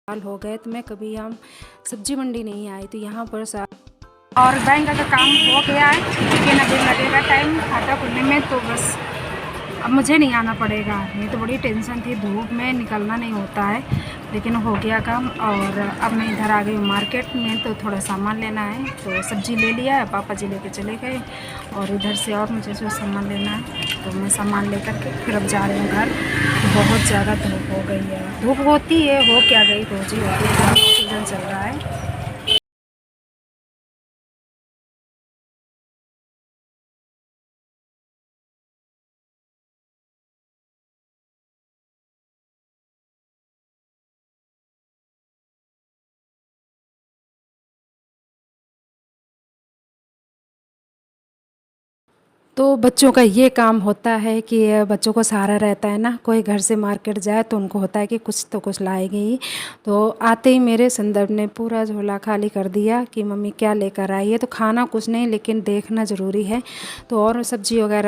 साल हो गए तो मैं कभी यहाँ सब्जी मंडी नहीं आई, तो यहाँ पर और बैंक का काम हो गया है, लेकिन अभी लगेगा टाइम खाता खुलने में, तो बस अब मुझे नहीं आना पड़ेगा। नहीं तो बड़ी टेंशन थी, धूप में निकलना नहीं होता है, लेकिन हो गया काम। और अब मैं इधर आ गई हूँ मार्केट में, तो थोड़ा सामान लेना है, तो सब्ज़ी ले लिया है, पापा जी लेके चले गए। और इधर से और मुझे जो सामान लेना है, तो मैं सामान लेकर के फिर अब जा रही हूँ घर। बहुत ज़्यादा धूप हो गई है, धूप होती है, हो क्या गई, रोज़ ही होती है, सीजन चल रहा है। तो बच्चों का ये काम होता है कि बच्चों को सहारा रहता है ना, कोई घर से मार्केट जाए तो उनको होता है कि कुछ तो कुछ लाएगी ही। तो आते ही मेरे संदर्भ ने पूरा झोला खाली कर दिया कि मम्मी क्या लेकर आई है। तो खाना कुछ नहीं, लेकिन देखना ज़रूरी है। तो और सब्जी वगैरह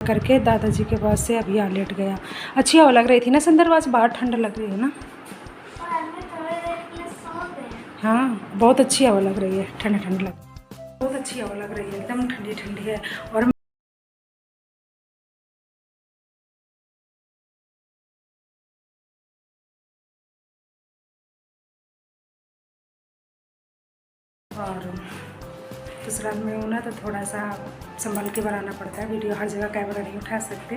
करके दादाजी के पास से अभी यहाँ लेट गया। अच्छी हवा लग रही थी ना संदरवाज, बाहर ठंड लग रही है ना। हाँ बहुत अच्छी हवा लग रही है, ठंडा ठंडी लग, बहुत अच्छी हवा लग रही है, एकदम ठंडी ठंडी है। और ससुराल में हूँ ना तो थोड़ा सा संभल के बनाना पड़ता है वीडियो, हर जगह कैमरा नहीं उठा सकते।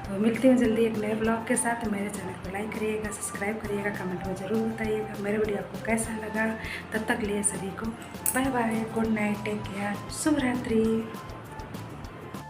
तो मिलते हैं जल्दी एक नए ब्लॉग के साथ। मेरे चैनल को लाइक करिएगा, सब्सक्राइब करिएगा, कमेंट में ज़रूर बताइएगा मेरे वीडियो आपको कैसा लगा। तब तक लिए सभी को bye bye, good night, take care, शुभ रात्रि।